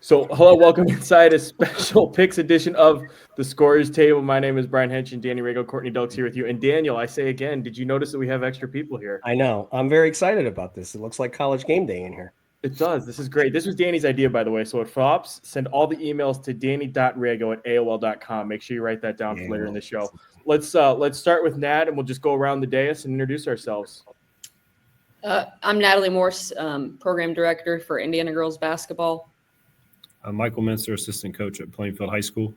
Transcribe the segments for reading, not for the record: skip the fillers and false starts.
So, hello, welcome inside a special picks edition of the Scorers Table. My name is Brian Hench and Danny Rago, Courtney Dukes here with you. And Daniel, I say again, did you notice that we have extra people here? I know. I'm very excited about this. It looks like college game day in here. It does. This is great. This was Danny's idea, by the way. So, at FOPS, send all the emails to danny.rago@aol.com. Make sure you write that down for later in the show. Let's start with Nat, and we'll just go around the dais and introduce ourselves. I'm Natalie Morse, program director for Indiana girls basketball. I'm Michael Menser, assistant coach at Plainfield High School.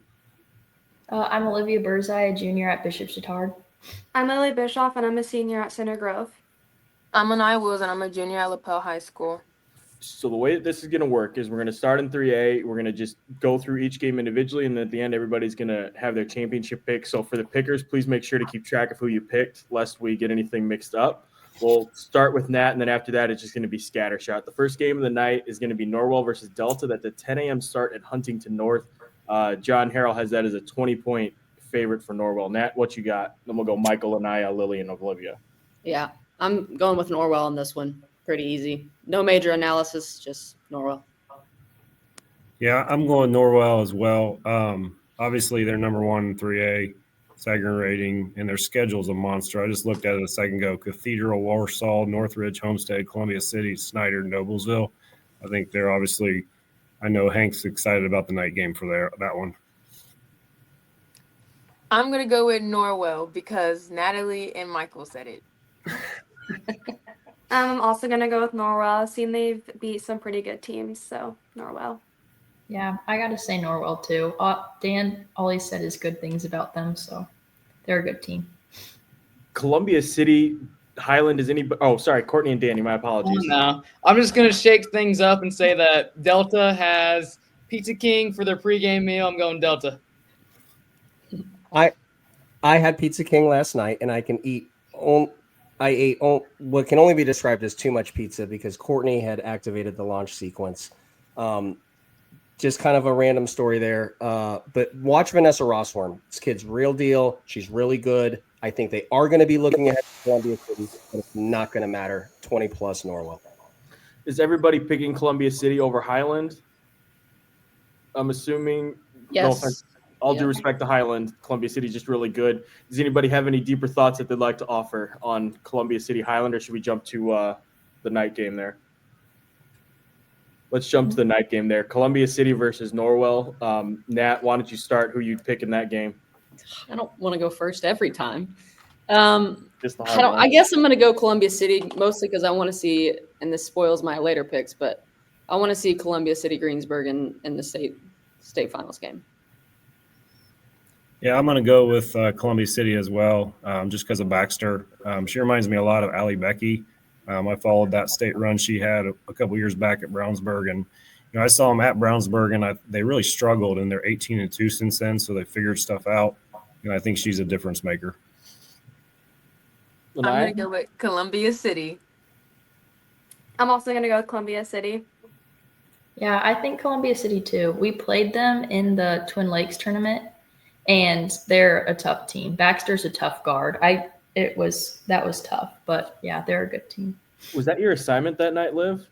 I'm Olivia Berzai, a junior at Bishop Chatard. I'm Lilly Bischoff, and I'm a senior at Center Grove. I'm Laniah Wills, and I'm a junior at Lapel High School. So the way that this is going to work is we're going to start in 3A. We're going to just go through each game individually, and at the end, everybody's going to have their championship pick. So for the pickers, please make sure to keep track of who you picked, lest we get anything mixed up. We'll start with Nat, and then after that, it's just going to be scattershot. The first game of the night is going to be Norwell versus Delta. That's a 10 a.m. start at Huntington North. John Harrell has that as a 20-point favorite for Norwell. Nat, what you got? Then we'll go Michael, Laniah, Lilly, and Olivia. Yeah, I'm going with Norwell on this one. Pretty easy. No major analysis, just Norwell. Yeah, I'm going Norwell as well. Obviously, they're number one in 3A, Saginaw rating, and their schedule's a monster. I just looked at it a second ago. Cathedral, Warsaw, Northridge, Homestead, Columbia City, Snyder, Noblesville. I think they're obviously – I know Hank's excited about the night game for that one. I'm going to go with Norwell because Natalie and Michael said it. I'm also going to go with Norwell. I've seen they've beat some pretty good teams, so Norwell. Yeah, I got to say Norwell too. Dan always said his good things about them, so they're a good team. Columbia City, Highland, is anybody – oh, sorry, Courtney and Danny, my apologies. No, I'm just going to shake things up and say that Delta has Pizza King for their pregame meal. I'm going Delta. I had Pizza King last night, and I can eat I ate what can only be described as too much pizza because Courtney had activated the launch sequence. Just kind of a random story there. But watch Vanessa Rossworm. This kid's real deal. She's really good. I think they are going to be looking ahead to Columbia City, but it's not going to matter. 20-plus Norwell. Is everybody picking Columbia City over Highland? I'm assuming. Yes. No offense. All due respect to Highland, Columbia City is just really good. Does anybody have any deeper thoughts that they'd like to offer on Columbia City Highland, or should we jump to the night game there? Let's jump to the night game there. Columbia City versus Norwell. Nat, why don't you start? Who you'd pick in that game? I don't want to go first every time. Just the hard one. I guess I'm going to go Columbia City mostly because I want to see, and this spoils my later picks, but I want to see Columbia City Greensburg in the state finals game. Yeah, I'm going to go with Columbia City as well, just because of Baxter. She reminds me a lot of Allie Becky. I followed that state run she had a couple years back at Brownsburg, and I saw them at Brownsburg, and they really struggled, and they're 18-2 since then, so they figured stuff out, and I think she's a difference maker. I'm going to go with Columbia City. I'm also going to go with Columbia City. Yeah, I think Columbia City too. We played them in the Twin Lakes tournament, and they're a tough team. Baxter's a tough guard. That was tough, but yeah, they're a good team. Was that your assignment that night, Liv?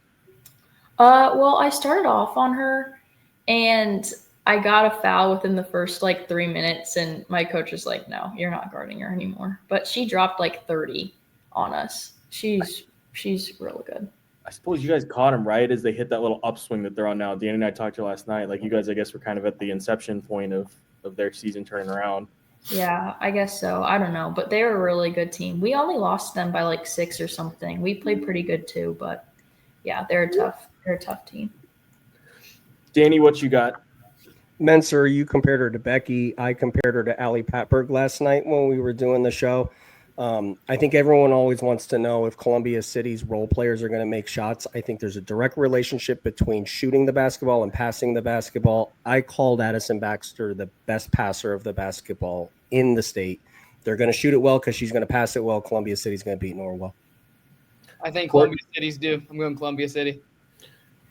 Well, I started off on her, and I got a foul within the first 3 minutes, and my coach was like, "No, you're not guarding her anymore." But she dropped 30 on us. She's really good. I suppose you guys caught them right as they hit that little upswing that they're on now. Danny and I talked to you last night. You guys, I guess, were kind of at the inception point of their season turning around. Yeah, I guess so. I don't know, but they were a really good team. We only lost them by 6 or something. We played pretty good too, but yeah, they're a tough team. Danny, what you got? Menser, you compared her to Becky. I compared her to Allie Patberg last night when we were doing the show. I think everyone always wants to know if Columbia City's role players are going to make shots. I think there's a direct relationship between shooting the basketball and passing the basketball. I called Addison Baxter the best passer of the basketball in the state. They're going to shoot it well because she's going to pass it well. Columbia City's going to beat Norwell. I think Columbia City's due. I'm going Columbia City.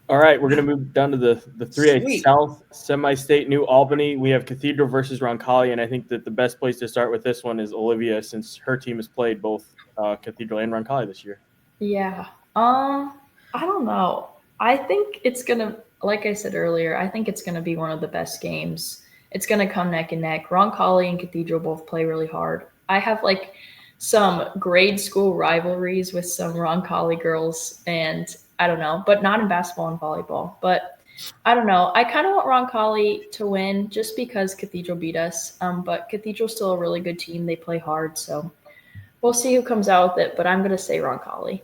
All right, we're going to move down to the 3A Sweet. South semi-state New Albany. We have Cathedral versus Roncalli, and I think that the best place to start with this one is Olivia, since her team has played both Cathedral and Roncalli this year. Yeah. I don't know. I think it's gonna like I said earlier, I think it's going to be one of the best games. It's going to come neck and neck. Roncalli and Cathedral both play really hard. I have like some grade school rivalries with some Roncalli girls, and I don't know, but not in basketball and volleyball. But I don't know. I kind of want Roncalli to win just because Cathedral beat us. But Cathedral's still a really good team. They play hard, so we'll see who comes out with it. But I'm going to say Roncalli.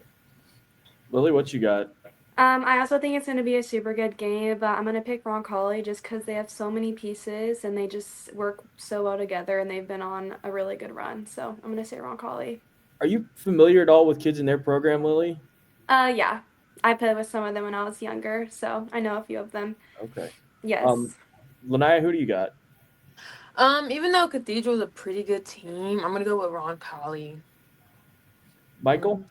Lily, what you got? I also think it's going to be a super good game, but I'm going to pick Roncalli just because they have so many pieces and they just work so well together and they've been on a really good run. So I'm going to say Roncalli. Are you familiar at all with kids in their program, Lily? Yeah. I played with some of them when I was younger, so I know a few of them. Okay. Yes. Laniah, who do you got? Even though Cathedral's a pretty good team, I'm gonna go with Roncalli. Michael?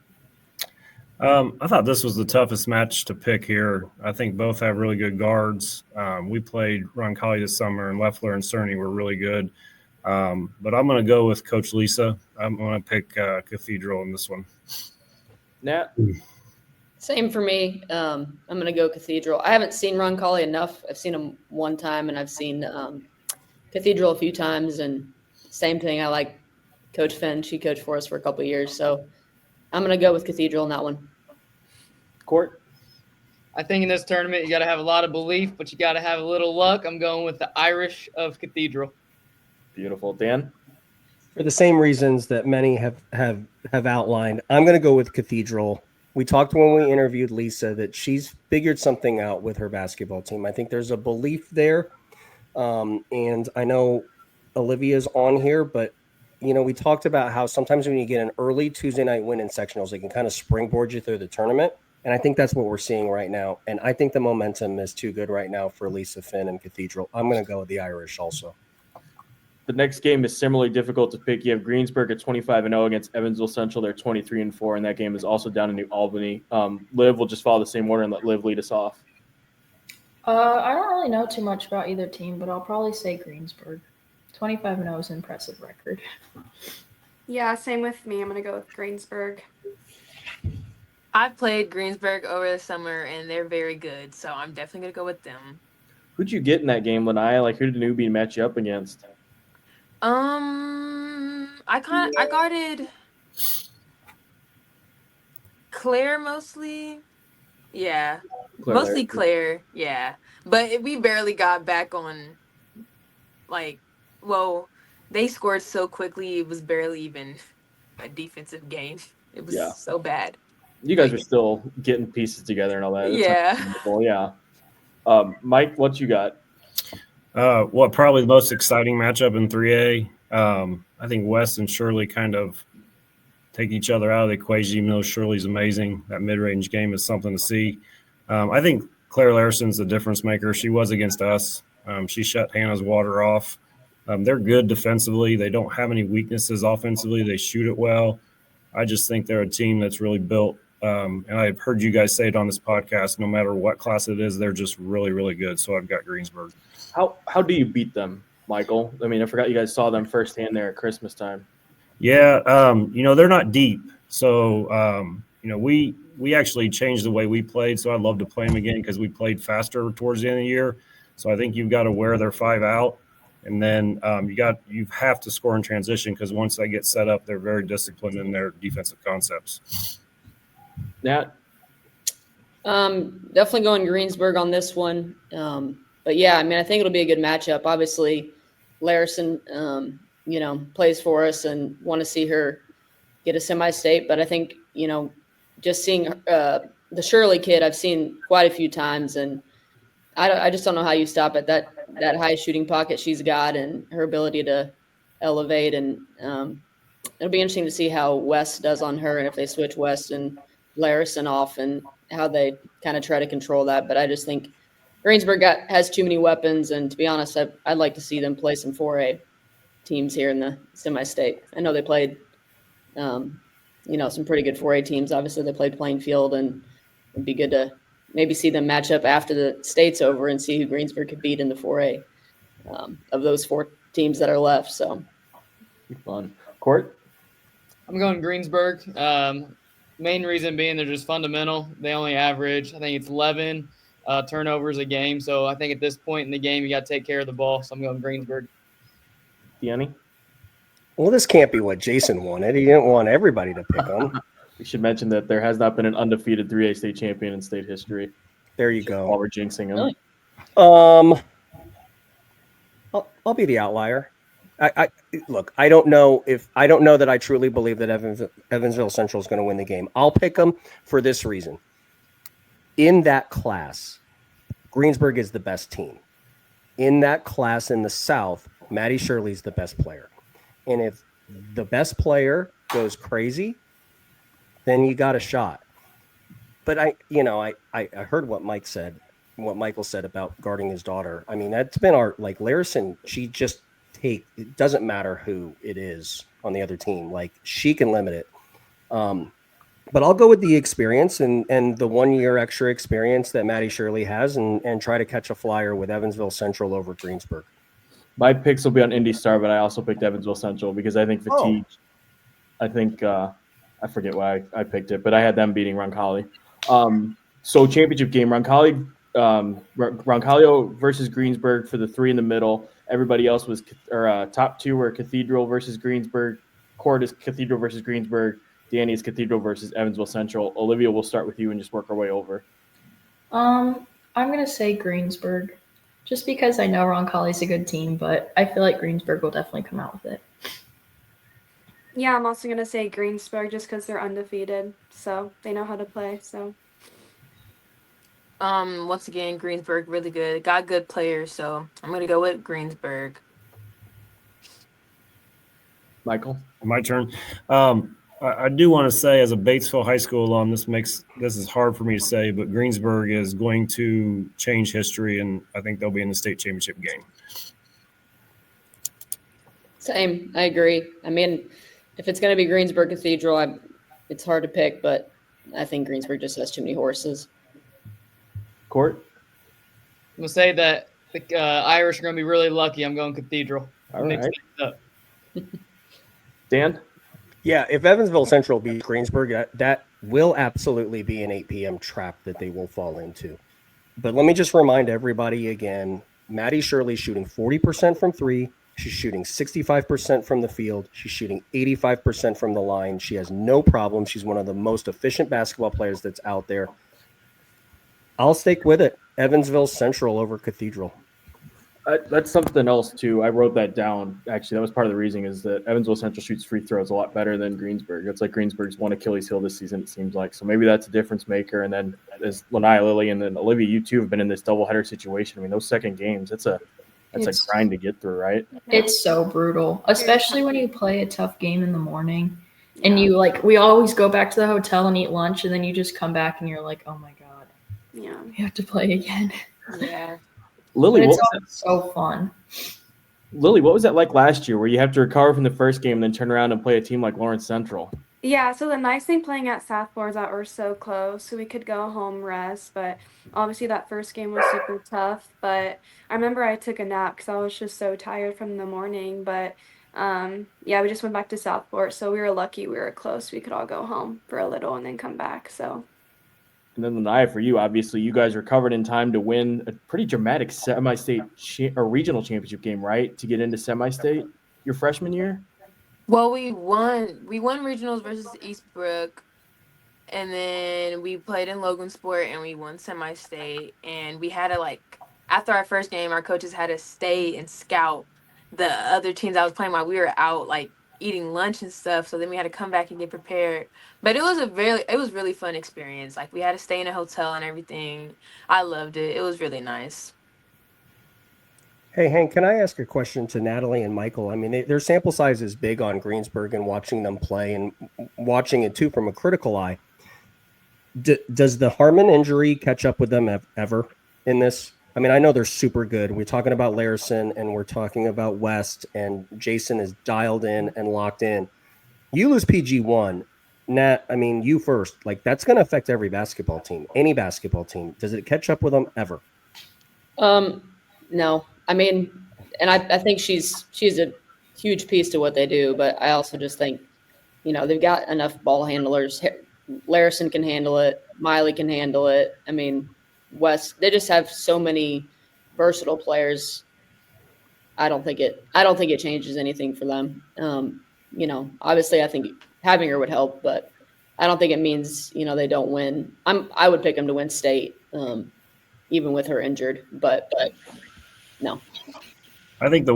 I thought this was the toughest match to pick here. I think both have really good guards. We played Roncalli this summer, and Leffler and Cerny were really good. But I'm going to go with Coach Lisa. I'm going to pick Cathedral in this one. Nat? Same for me. I'm going to go Cathedral. I haven't seen Roncalli enough. I've seen him one time, and I've seen Cathedral a few times. And same thing. I like Coach Finn. She coached for us for a couple of years. So I'm going to go with Cathedral in that one. Court? I think in this tournament, you got to have a lot of belief, but you got to have a little luck. I'm going with the Irish of Cathedral. Beautiful. Dan? For the same reasons that many have outlined, I'm going to go with Cathedral. We talked when we interviewed Lisa that she's figured something out with her basketball team. I think there's a belief there. And I know Olivia's on here, but we talked about how sometimes when you get an early Tuesday night win in sectionals, it can kind of springboard you through the tournament. And I think that's what we're seeing right now. And I think the momentum is too good right now for Lisa, Finn, and Cathedral. I'm going to go with the Irish also. The next game is similarly difficult to pick. You have Greensburg at 25-0 against Evansville Central. They're 23-4, and that game is also down in New Albany. Liv will just follow the same order and let Liv lead us off. I don't really know too much about either team, but I'll probably say Greensburg. 25-0 is an impressive record. Yeah, same with me. I'm going to go with Greensburg. I played Greensburg over the summer, and they're very good, so I'm definitely going to go with them. Who'd you get in that game, Laniah? Like, who did newbie match you up against? I guarded Claire mostly. Yeah. Mostly Claire, yeah. But we barely got back on, they scored so quickly, it was barely even a defensive game. It was so bad. You guys are still getting pieces together and all that. Yeah. Mike, what you got? Probably the most exciting matchup in 3A. I think West and Shirley kind of take each other out of the equation, even though Shirley's amazing. That mid-range game is something to see. I think Claire Larson's the difference maker. She was against us. She shut Hannah's water off. They're good defensively. They don't have any weaknesses offensively. They shoot it well. I just think they're a team that's really built. And I've heard you guys say it on this podcast, no matter what class it is, they're just really, really good. So I've got Greensburg. How do you beat them, Michael? I mean, I forgot you guys saw them firsthand there at Christmas time. Yeah, they're not deep. So, we actually changed the way we played. So I'd love to play them again because we played faster towards the end of the year. So I think you've got to wear their 5 out. And then you have to score in transition because once they get set up, they're very disciplined in their defensive concepts. Nat? Definitely going Greensburg on this one. But yeah, I mean, I think it'll be a good matchup. Obviously, Larison, plays for us and want to see her get a semi-state. But I think, just seeing the Shirley kid, I've seen quite a few times, and I just don't know how you stop at that high shooting pocket she's got and her ability to elevate. And it'll be interesting to see how West does on her and if they switch West and Larison off and how they kind of try to control that. But I just think Greensburg has too many weapons. And to be honest, I'd like to see them play some 4A teams here in the semi-state. I know they played, some pretty good 4A teams. Obviously, they played Plainfield, and it'd be good to maybe see them match up after the state's over and see who Greensburg could beat in the 4A of those 4 teams that are left. So, fun. Court? I'm going Greensburg. Main reason being they're just fundamental. They only average, I think it's 11 turnovers a game. So I think at this point in the game, you got to take care of the ball. So I'm going Greensburg. Danny? Well, this can't be what Jason wanted. He didn't want everybody to pick him. We should mention that there has not been an undefeated 3A state champion in state history. There you go. While we're jinxing him. Really? I'll be the outlier. I look. I don't know that I truly believe that Evansville Central is going to win the game. I'll pick them for this reason. In that class, Greensburg is the best team. In that class in the South, Maddie Shirley's the best player. And if the best player goes crazy, then you got a shot. But I heard what Michael said about guarding his daughter. I mean, that's been Larison, it doesn't matter who it is on the other team. Like, she can limit it. But I'll go with the experience and the 1 year extra experience that Maddie Shirley has and try to catch a flyer with Evansville Central over Greensburg. My picks will be on Indy Star, but I also picked Evansville Central because I think fatigue. I think I forget why I picked it, but I had them beating Roncalli. So championship game, Roncalli versus Greensburg for the 3 in the middle. Everybody else was top 2 were Cathedral versus Greensburg. Court is Cathedral versus Greensburg. Danny is Cathedral versus Evansville Central. Olivia, we'll start with you and just work our way over. I'm gonna say Greensburg, just because I know Roncalli's a good team, but I feel like Greensburg will definitely come out with it. Yeah, I'm also going to say Greensburg just because they're undefeated. So they know how to play. So once again, Greensburg really good. Got good players, so I'm gonna go with Greensburg. Michael? My turn. I do want to say, as a Batesville High School alum, this is hard for me to say, but Greensburg is going to change history, and I think they'll be in the state championship game. Same. I agree. I mean, if it's going to be Greensburg Cathedral, it's hard to pick, but I think Greensburg just has too many horses. Court? I'm going to say that the Irish are going to be really lucky. I'm going Cathedral. All Mix right. things up. Dan? Yeah, if Evansville Central beats Greensburg, that will absolutely be an 8 p.m. trap that they will fall into. But let me just remind everybody again, Maddie Shirley's shooting 40% from 3. She's shooting 65% from the field. She's shooting 85% from the line. She has no problem. She's one of the most efficient basketball players that's out there. I'll stick with it. Evansville Central over Cathedral. That's something else, too. I wrote that down. Actually, that was part of the reasoning is that Evansville Central shoots free throws a lot better than Greensburg. It's like Greensburg's one Achilles heel this season, it seems like. So maybe that's a difference maker. And then as Laniah, Lilly, and then Olivia, you two have been in this doubleheader situation. I mean, those second games, that's a grind to get through, right? It's so brutal, especially when you play a tough game in the morning. And we always go back to the hotel and eat lunch, and then you just come back and you're like, oh my God, yeah, we have to play again. Yeah. Lilly, But it's so fun. Lilly, what was that like last year where you have to recover from the first game and then turn around and play a team like Lawrence Central? Yeah, so the nice thing playing at Southport is that we're so close, so we could go home rest. But obviously that first game was super tough. But I remember I took a nap because I was just so tired from the morning. But yeah, we just went back to Southport, so we were lucky we were close. We could all go home for a little and then come back. So. And then Laniah, for you, obviously, you guys recovered in time to win a pretty dramatic semi-state or regional championship game, right? To get into semi-state your freshman year. Well, we won regionals versus Eastbrook, and then we played in Logansport and we won semi-state. And we had to after our first game, our coaches had to stay and scout the other teams I was playing while we were out eating lunch and stuff. So then we had to come back and get prepared. But it was really fun experience. We had to stay in a hotel and everything. I loved it. It was really nice. Hey, Hank, can I ask a question to Natalie and Michael? I mean, their sample size is big on Greensburg and watching them play and watching it, too, from a critical eye. Does the Harmon injury catch up with them ever in this? I mean, I know they're super good. We're talking about Larison and we're talking about West, and Jason is dialed in and locked in. You lose PG1, Nat, I mean, you first. That's going to affect every basketball team, any basketball team. Does it catch up with them ever? No. I mean, and I think she's a huge piece to what they do, but I also just think, they've got enough ball handlers. Larison can handle it. Miley can handle it. I mean, West, they just have so many versatile players. I don't think it changes anything for them. Obviously I think having her would help, but I don't think it means, they don't win. I would pick them to win state, even with her injured, but no. I think the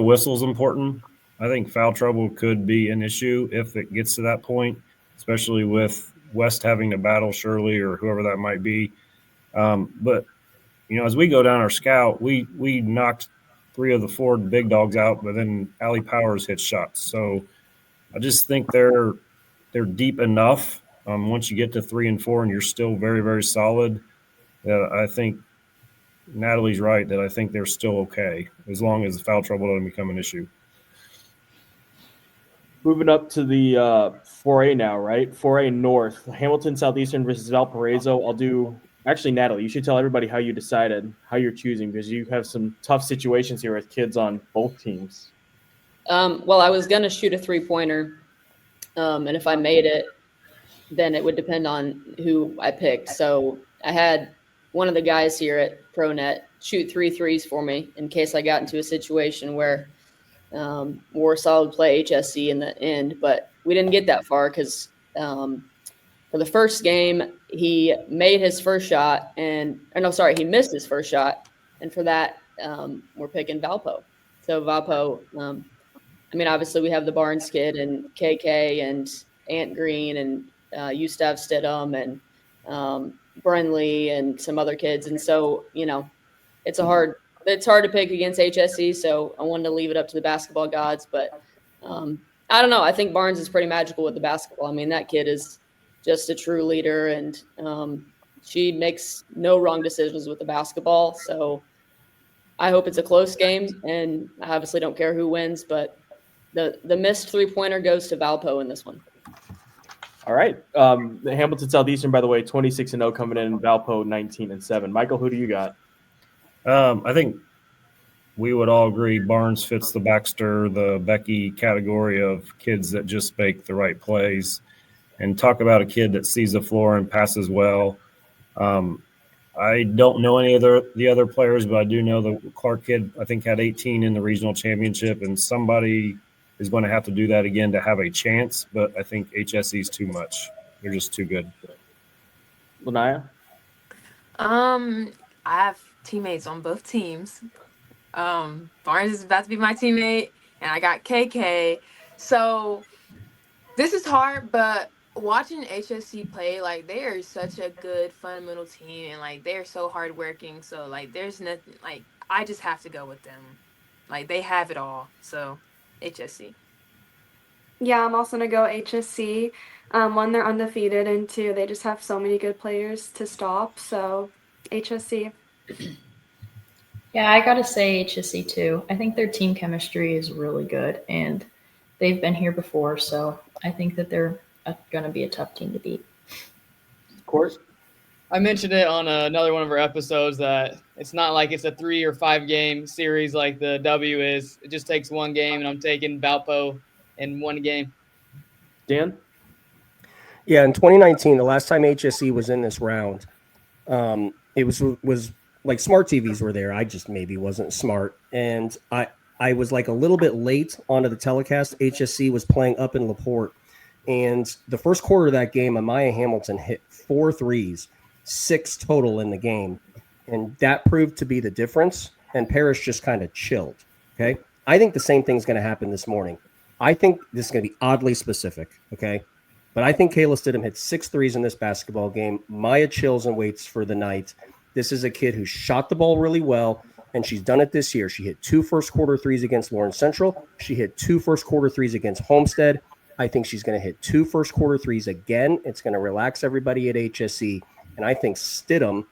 whistle is important. I think foul trouble could be an issue if it gets to that point, especially with West having to battle Shirley or whoever that might be. But as we go down our scout, we knocked 3 of the 4 big dogs out, but then Allie Powers hit shots. So I just think they're deep enough. Once you get to 3 and 4, and you're still very, very solid, I think Natalie's right that I think they're still okay as long as the foul trouble doesn't become an issue. Moving up to the 4A now, right? 4A North, Hamilton Southeastern versus Valparaiso. Actually, Natalie, you should tell everybody how you decided, how you're choosing, because you have some tough situations here with kids on both teams. Well, I was going to shoot a 3-pointer, and if I made it, then it would depend on who I picked. So I had one of the guys here at ProNet shoot 3 threes for me in case I got into a situation where Warsaw would play HSC in the end, but we didn't get that far because for the first game, he made his first shot he missed his first shot. And for that, we're picking Valpo. So Valpo, obviously we have the Barnes kid and KK and Ant Green and Gustav Stidham and Brenly and some other kids. And so, it's hard to pick against HSC. So I wanted to leave it up to the basketball gods, but I don't know. I think Barnes is pretty magical with the basketball. That kid is just a true leader, and she makes no wrong decisions with the basketball. So I hope it's a close game, and I obviously don't care who wins, but the missed 3-pointer goes to Valpo in this one. All right. The Hamilton Southeastern, by the way, 26-0 coming in, Valpo 19-7. Michael, who do you got? I think we would all agree Barnes fits the Baxter, the Becky category of kids that just make the right plays. And talk about a kid that sees the floor and passes well. I don't know any of the other players, but I do know the Clark kid, I think, had 18 in the regional championship, and somebody is going to have to do that again to have a chance, but I think HSE is too much. They're just too good. Laniah? I have teammates on both teams. Barnes is about to be my teammate, and I got KK. So this is hard, but watching HSC play, they are such a good fundamental team, and they are so hardworking. So there's nothing I just have to go with them. They have it all. So HSC. Yeah, I'm also gonna go HSC. 1, they're undefeated, and 2, they just have so many good players to stop. So HSC. Yeah, I gotta say HSC too. I think their team chemistry is really good, and they've been here before, so I think that they're going to be a tough team to beat. Of course. I mentioned it on another one of our episodes that it's not like it's a 3 or 5 game series like the W is. It just takes one game, and I'm taking Valpo in one game. Dan? Yeah, in 2019, the last time HSE was in this round, it was like smart TVs were there. I just maybe wasn't smart. And I was a little bit late onto the telecast. HSC was playing up in LaPorte. And the first quarter of that game, Amaya Hamilton hit 4 threes, 6 total in the game. And that proved to be the difference. And Parrish just kind of chilled. Okay. I think the same thing's going to happen this morning. I think this is going to be oddly specific. Okay. But I think Kayla Stidham hit 6 threes in this basketball game. Maya chills and waits for the night. This is a kid who shot the ball really well, and she's done it this year. She hit 2 first-quarter threes against Lawrence Central. She hit 2 first-quarter threes against Homestead. I think she's going to hit 2 first-quarter threes again. It's going to relax everybody at HSE. And I think Stidham,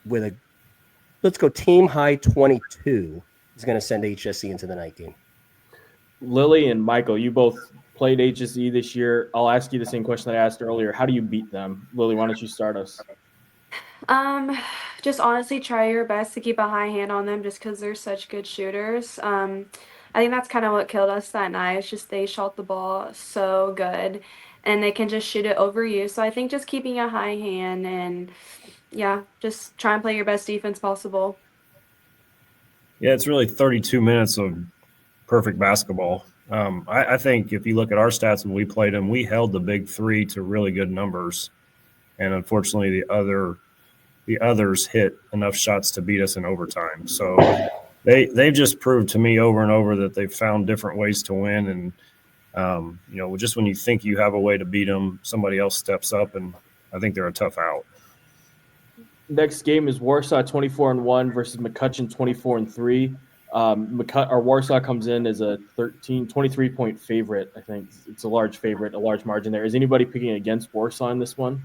with a, let's go team high 22, is going to send HSE into the night game. Lilly and Michael, you both played HSE this year. I'll ask you the same question that I asked earlier. How do you beat them? Lilly, why don't you start us? Just honestly try your best to keep a high hand on them just because they're such good shooters. I think that's kind of what killed us that night. It's just they shot the ball so good and they can just shoot it over you. So I think just keeping a high hand and yeah, just try and play your best defense possible. Yeah, it's really 32 minutes of perfect basketball. I think if you look at our stats when we played them, we held the big three to really good numbers, and unfortunately, the others hit enough shots to beat us in overtime. So they've just proved to me over and over that they've found different ways to win, and just when you think you have a way to beat them, somebody else steps up, and I think they're a tough out. Next game is Warsaw 24-1 versus McCutchen 24-3. Warsaw comes in as a 23-point favorite. I think it's a large favorite, a large margin there. Is anybody picking against Warsaw in this one?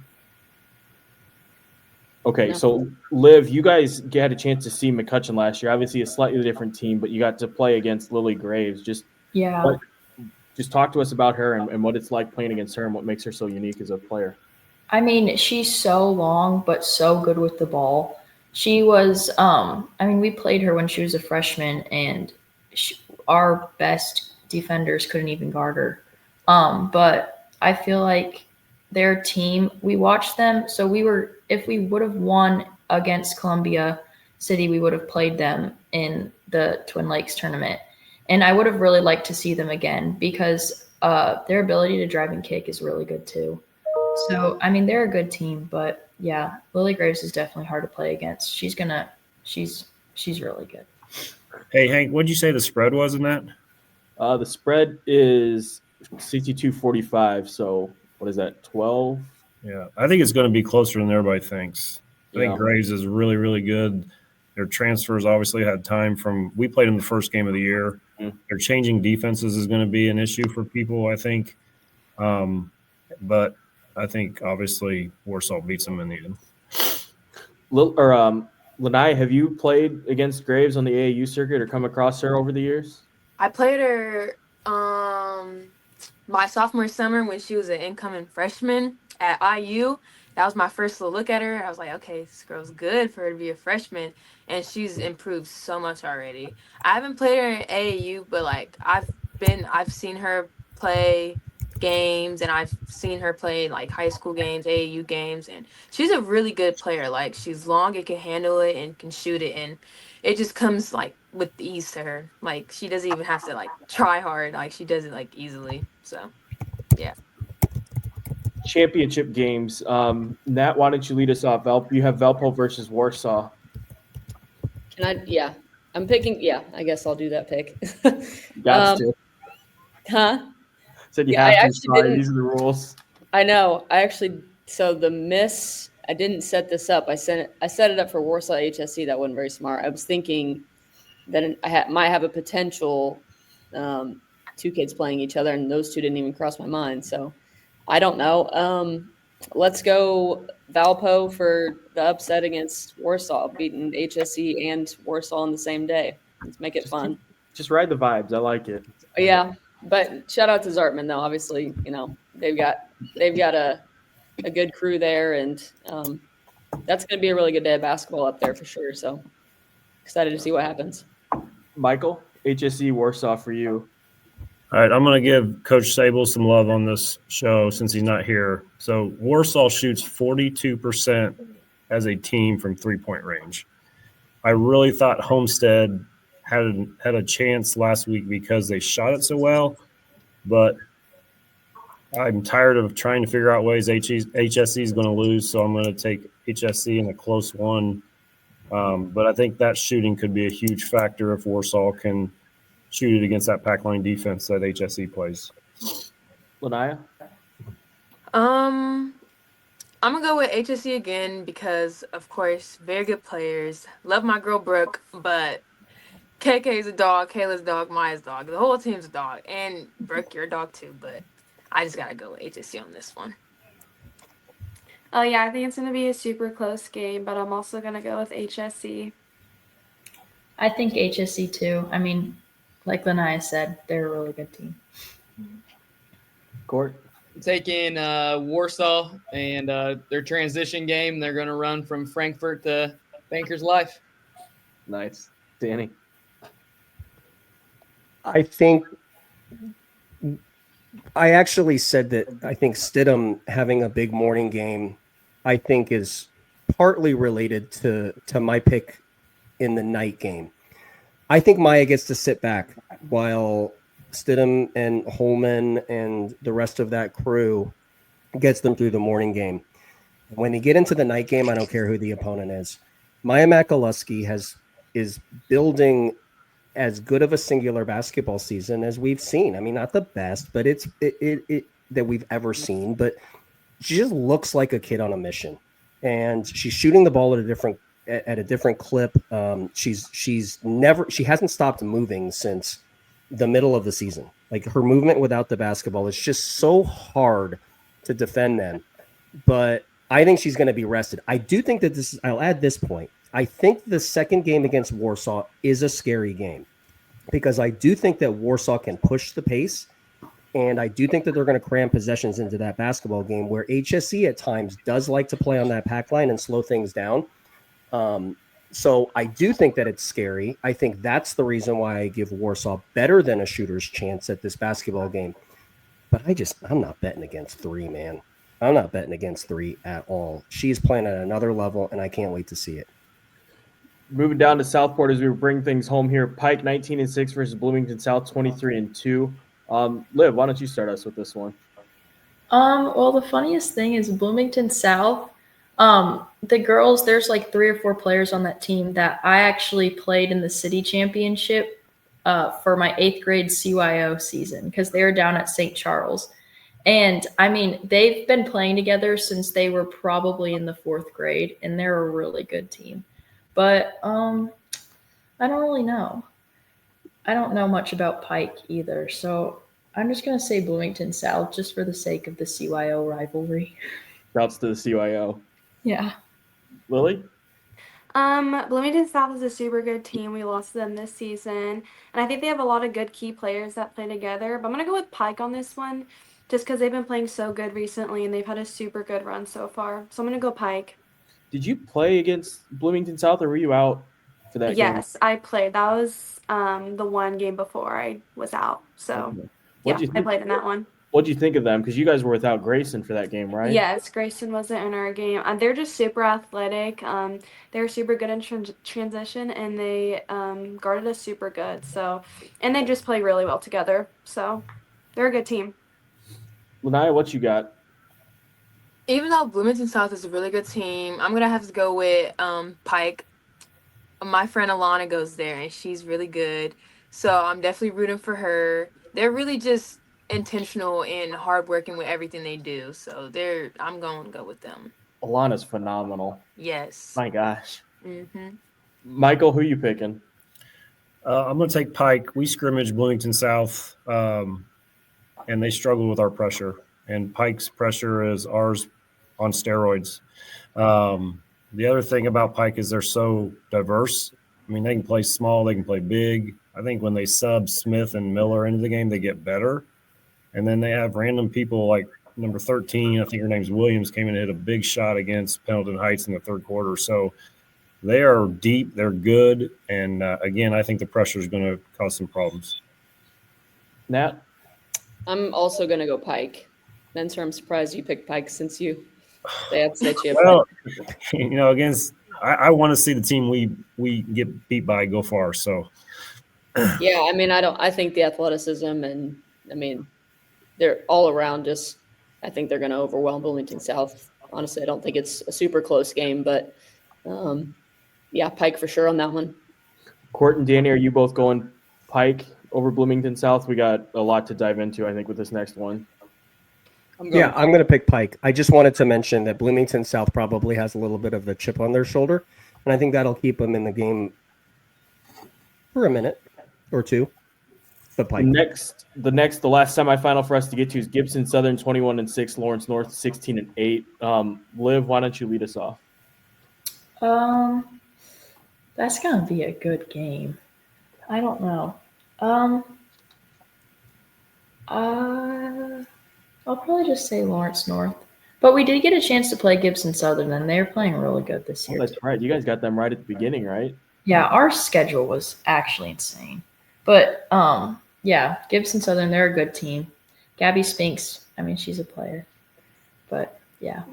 Okay, No. So Liv, you guys had a chance to see McCutchen last year. Obviously, a slightly different team, but you got to play against Lily Graves. Just talk to us about her and what it's like playing against her and what makes her so unique as a player. I mean, she's so long, but so good with the ball. She was, we played her when she was a freshman, and our best defenders couldn't even guard her. But I feel like their team, we watched them. So if we would have won against Columbia City, we would have played them in the Twin Lakes tournament. And I would have really liked to see them again because their ability to drive and kick is really good too. So, they're a good team, but yeah, Lily Graves is definitely hard to play against. She's really good. Hey, Hank, what'd you say the spread was in that? The spread is 62-45. So what is that, 12? Yeah, I think it's going to be closer than everybody thinks. I think Yeah. Graves is really, really good. Their transfers obviously had time we played in the first game of the year. Mm-hmm. Their changing defenses is going to be an issue for people, I think. But I think obviously Warsaw beats them in the end. Laniah, have you played against Graves on the AAU circuit or come across her over the years? I played her my sophomore summer when she was an incoming freshman at IU. That was my first little look at her. I was like, okay, this girl's good for her to be a freshman, and she's improved so much already. I haven't played her in AAU, but like I've seen her play games, and I've seen her play like high school games, AAU games, and she's a really good player. Like, she's long and can handle it and can shoot it, and it just comes like with ease to her. Like, she doesn't even have to like try hard. Like, she does it like easily. So yeah. Championship games. Nat, why don't you lead us off? You have Valpo versus Warsaw. I'm picking. Yeah, I guess I'll do that pick. Got to. Huh? Said you Yeah, I have to. actually Sorry, didn't- these are the rules. I know. So the miss, I didn't set this up. I set it up for Warsaw HSC. That wasn't very smart. I was thinking that might have a potential two kids playing each other, and those two didn't even cross my mind. So I don't know. Let's go Valpo for the upset against Warsaw, beating HSC and Warsaw on the same day. Let's make it fun. Just ride the vibes. I like it. Yeah, but shout out to Zartman though. Obviously, they've got a good crew there, and that's going to be a really good day of basketball up there for sure. So excited to see what happens. Michael, HSC Warsaw for you. All right, I'm going to give Coach Sable some love on this show since he's not here. So Warsaw shoots 42% as a team from three-point range. I really thought Homestead had a chance last week because they shot it so well, but I'm tired of trying to figure out ways HSC is going to lose, so I'm going to take HSC in a close one. But I think that shooting could be a huge factor if Warsaw can shoot it against that pack line defense that HSC plays. Laniah? I'm gonna go with HSC again because, of course, very good players. Love my girl Brooke, but KK's a dog, Kayla's a dog, Maya's a dog. The whole team's a dog, and Brooke, you're a dog too. But I just gotta go with HSC on this one. Oh yeah, I think it's gonna be a super close game, but I'm also gonna go with HSC. I think HSC too. Like Laniah said, they're a really good team. Court? I'm taking Warsaw and their transition game. They're going to run from Frankfurt to Bankers Life. Nice. Danny? I think I actually said that I think Stidham having a big morning game, I think is partly related to my pick in the night game. I think Maya gets to sit back while Stidham and Holman and the rest of that crew gets them through the morning game. When they get into the night game, I don't care who the opponent is. Maya Makaluski is building as good of a singular basketball season as we've seen. I mean, not the best, but it that we've ever seen. But she just looks like a kid on a mission, and she's shooting the ball at a different clip. She hasn't stopped moving since the middle of the season. Like, her movement without the basketball is just so hard to defend them. But I think she's going to be rested. I do think that I'll add this point. I think the second game against Warsaw is a scary game because I do think that Warsaw can push the pace, and I do think that they're going to cram possessions into that basketball game where HSE at times does like to play on that pack line and slow things down. So I do think that it's scary. I think that's the reason why I give Warsaw better than a shooter's chance at this basketball game. But I'm not betting against 3, man. I'm not betting against 3 at all. She's playing at another level, and I can't wait to see it. Moving down to Southport as we bring things home here. Pike 19-6 versus Bloomington South 23-2. Liv, why don't you start us with this one? Well, the funniest thing is Bloomington South. The girls, there's like 3 or 4 players on that team that I actually played in the city championship for my 8th grade CYO season because they were down at St. Charles. And I mean, they've been playing together since they were probably in the 4th grade, and they're a really good team. But I don't really know. I don't know much about Pike either, so I'm just going to say Bloomington South just for the sake of the CYO rivalry. Shouts to the CYO. Yeah. Lily? Bloomington South is a super good team. We lost to them this season, and I think they have a lot of good key players that play together. But I'm going to go with Pike on this one just because they've been playing so good recently, and they've had a super good run so far. So I'm going to go Pike. Did you play against Bloomington South, or were you out for that game? Yes, I played. That was the one game before I was out. So, Okay. I played in that one. What'd you think of them? Because you guys were without Grayson for that game, right? Yes, Grayson wasn't in our game. They're just super athletic. They're super good in transition, and they guarded us super good. So, and they just play really well together. So, they're a good team. Laniah, what you got? Even though Bloomington South is a really good team, I'm gonna have to go with Pike. My friend Alana goes there, and she's really good. So I'm definitely rooting for her. They're really just intentional and hardworking with everything they do. So I'm going to go with them. Alana's phenomenal. Yes. My gosh. Mm-hmm. Michael, who you picking? I'm going to take Pike. We scrimmage Bloomington South, and they struggle with our pressure. And Pike's pressure is ours on steroids. The other thing about Pike is they're so diverse. I mean, they can play small, they can play big. I think when they sub Smith and Miller into the game, they get better. And then they have random people like number 13, I think her name's Williams, came in and hit a big shot against Pendleton Heights in the 3rd quarter. So they are deep, they're good. And, again, I think the pressure is going to cause some problems. Nat? I'm also going to go Pike. Menser, I'm surprised you picked Pike since they have said you have Well, against I want to see the team we get beat by go far. So Yeah, I mean, I think the athleticism and I mean, they're all around just, I think they're going to overwhelm Bloomington South. Honestly, I don't think it's a super close game, but Pike for sure on that one. Court and Danny, are you both going Pike over Bloomington South? We got a lot to dive into, I think, with this next one. I'm going to pick Pike. I just wanted to mention that Bloomington South probably has a little bit of the chip on their shoulder, and I think that'll keep them in the game for a minute or two. But Pike. The last semifinal for us to get to is Gibson Southern 21-6, Lawrence North 16-8. Liv, why don't you lead us off? That's gonna be a good game. I don't know. I'll probably just say Lawrence North. But we did get a chance to play Gibson Southern, and they're playing really good this year. Oh, that's right. You guys got them right at the beginning, right? Yeah, our schedule was actually insane. But, Gibson Southern, they're a good team. Gabby Spinks, I mean, she's a player. But, yeah,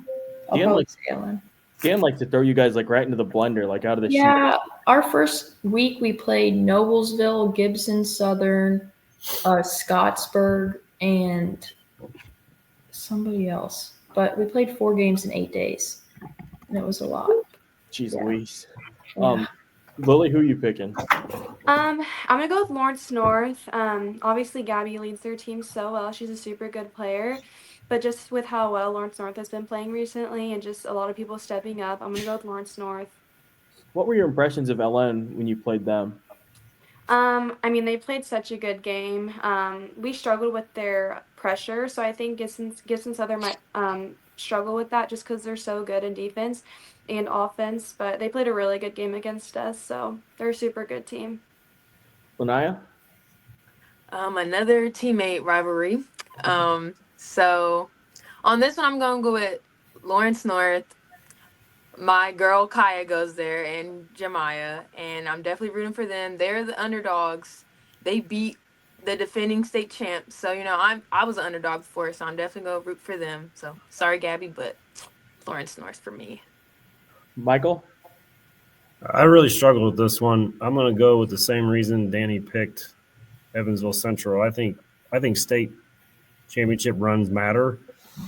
I'll probably say Ellen. Dan likes to throw you guys like right into the blender, like out of the sheet. Yeah, our first week we played Noblesville, Gibson Southern, Scottsburg, and somebody else. But we played 4 games in 8 days, and it was a lot. Jeez Yeah. Louise. Yeah. Lily, who are you picking? I'm gonna go with Lawrence North. Obviously Gabby leads their team so well. She's a super good player. But just with how well Lawrence North has been playing recently and just a lot of people stepping up, I'm gonna go with Lawrence North. What were your impressions of LN when you played them? I mean, they played such a good game. We struggled with their pressure, so I think Gibson Southern might struggle with that just because they're so good in defense and offense. But they played a really good game against us, so they're a super good team. Laniah? Another teammate rivalry. So on this one, I'm going to go with Lawrence North. My girl Kaya goes there and Jemiah, and I'm definitely rooting for them. They're the underdogs. They beat the defending state champs. So, I was an underdog before, so I'm definitely going to root for them. So, sorry, Gabby, but Lawrence North for me. Michael? I really struggled with this one. I'm going to go with the same reason Danny picked Evansville Central. I think state championship runs matter.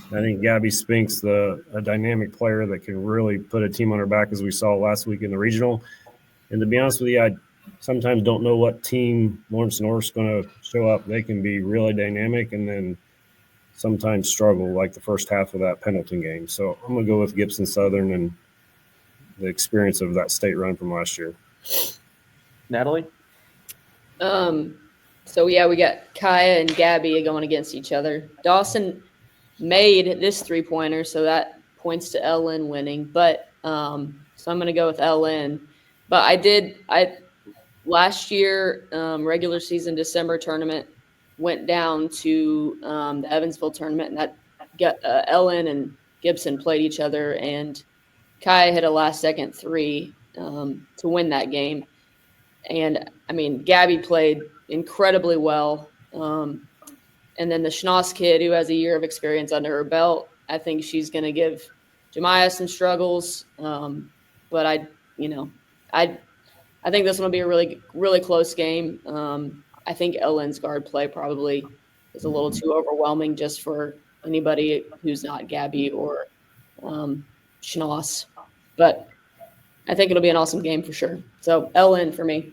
I think Gabby Spink's a dynamic player that can really put a team on her back, as we saw last week in the regional. And to be honest with you, I sometimes don't know what team Lawrence North's going to show up. They can be really dynamic and then sometimes struggle, like the first half of that Pendleton game. So I'm going to go with Gibson Southern and the experience of that state run from last year. Natalie? So yeah, we got Kaya and Gabby going against each other. Dawson made this 3-pointer, so that points to LN winning. But so I'm going to go with LN. But I last year regular season December tournament went down to the Evansville tournament, and that got LN and Gibson played each other, and Kaya hit a last-second 3 to win that game. And I mean, Gabby played incredibly well. And then the Schnoss kid, who has a year of experience under her belt, I think she's going to give Jemiah some struggles. But I think this one will be a really, really close game. I think LN's guard play probably is a little too overwhelming just for anybody who's not Gabby or Schnoss. But I think it'll be an awesome game for sure. So LN for me.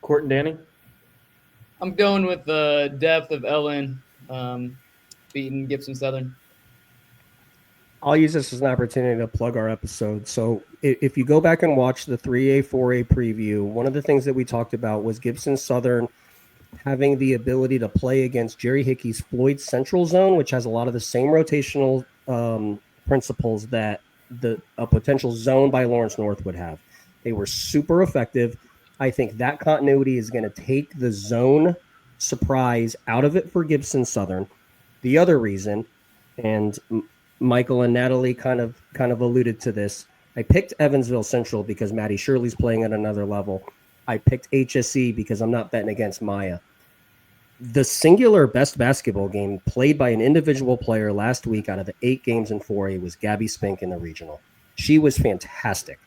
Court and Danny? I'm going with the depth of LN beating Gibson Southern. I'll use this as an opportunity to plug our episode. So if you go back and watch the 3A, 4A preview, one of the things that we talked about was Gibson Southern having the ability to play against Jerry Hickey's Floyd Central Zone, which has a lot of the same rotational principles that a potential zone by Lawrence North would have. They were super effective. I think that continuity is going to take the zone surprise out of it for Gibson Southern. The other reason, and Michael and Natalie kind of alluded to this, I picked Evansville Central because Maddie Shirley's playing at another level. I picked HSE because I'm not betting against Maya. The singular best basketball game played by an individual player last week out of the 8 games in 4A was Gabby Spink in the regional. She was fantastic.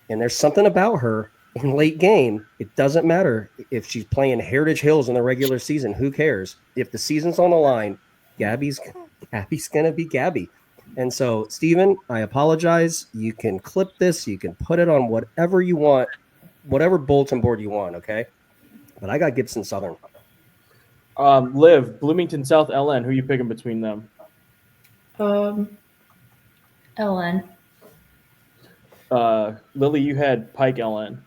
And there's something about her in late game. It doesn't matter if she's playing Heritage Hills in the regular season. Who cares? If the season's on the line, Gabby's going to be Gabby. And so, Steven, I apologize. You can clip this. You can put it on whatever you want, whatever bulletin board you want, okay? But I got Gibson Southern. Liv, Bloomington South, LN. Who are you picking between them? LN. Lily, you had Pike, LN.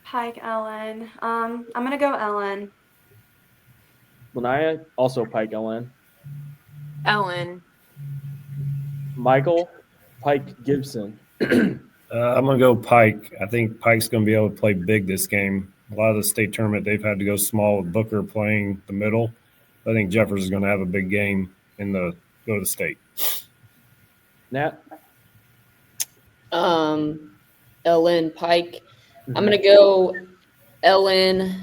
Pike, LN. I'm going to go LN. Laniah, also Pike, LN. LN. Michael, Pike, Gibson. I'm going to go Pike. I think Pike's going to be able to play big this game. A lot of the state tournament, they've had to go small with Booker playing the middle. I think Jeffers is going to have a big game go to the state. Nat? LN, Pike. I'm going to go LN.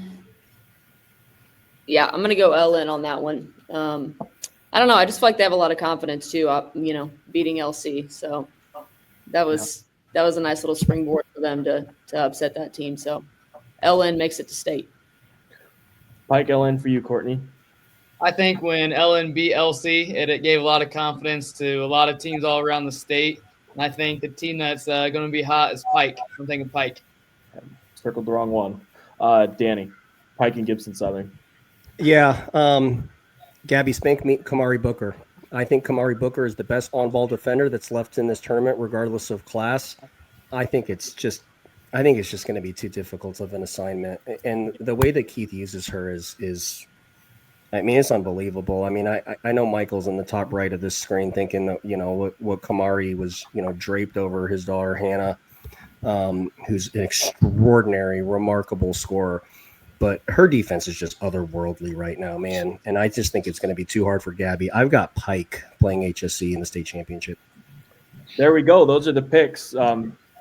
Yeah, I'm going to go LN on that one. I don't know. I just feel like they have a lot of confidence too, beating LC. So that was that was a nice little springboard for them to upset that team. So LN makes it to state. Pike LN for you, Courtney. I think when LN beat LC, it gave a lot of confidence to a lot of teams all around the state. And I think the team that's going to be hot is Pike. I'm thinking Pike. Circled the wrong one. Danny, Pike and Gibson Southern. Yeah, Gabby Spink meet Kamari Booker. I think Kamari Booker is the best on-ball defender that's left in this tournament, regardless of class. I think it's just going to be too difficult of an assignment. And the way that Keith uses her is I mean, it's unbelievable. I mean, I know Michael's in the top right of this screen thinking that, what Kamari was, draped over his daughter, Hannah, who's an extraordinary, remarkable scorer. But her defense is just otherworldly right now, man. And I just think it's going to be too hard for Gabby. I've got Pike playing HSC in the state championship. There we go. Those are the picks.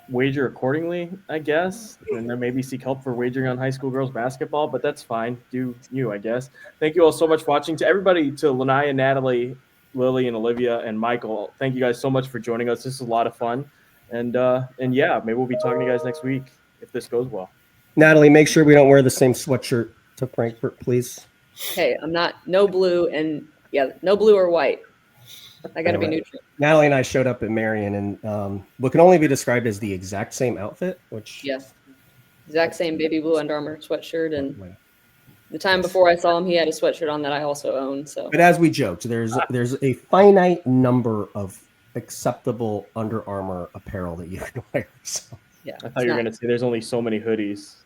Wager accordingly, I guess, and then maybe seek help for wagering on high school girls basketball, but that's fine. Do you, I guess. Thank you all so much for watching. To everybody, to Laniah, Natalie, Lily, and Olivia, and Michael, thank you guys so much for joining us. This is a lot of fun. And yeah, maybe we'll be talking to you guys next week if this goes well. Natalie, make sure we don't wear the same sweatshirt to Frankfurt, please. Hey, I'm not no blue or white. I got to be neutral. Natalie and I showed up at Marion and what can only be described as the exact same outfit, which yes, exact same baby blue Under Armour sweatshirt. And the time before I saw him, he had a sweatshirt on that I also own. So, but as we joked, there's a finite number of acceptable Under Armour apparel that you can wear. So. Yeah, I thought you were going to say there's only so many hoodies.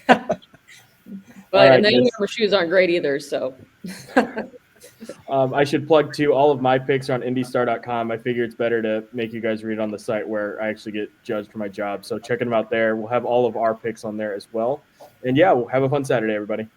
But right, and the Under Armour shoes aren't great either. So. I should plug too, all of my picks are on IndyStar.com. I figure it's better to make you guys read on the site where I actually get judged for my job. So checking them out there. We'll have all of our picks on there as well. And yeah, we'll have a fun Saturday, everybody.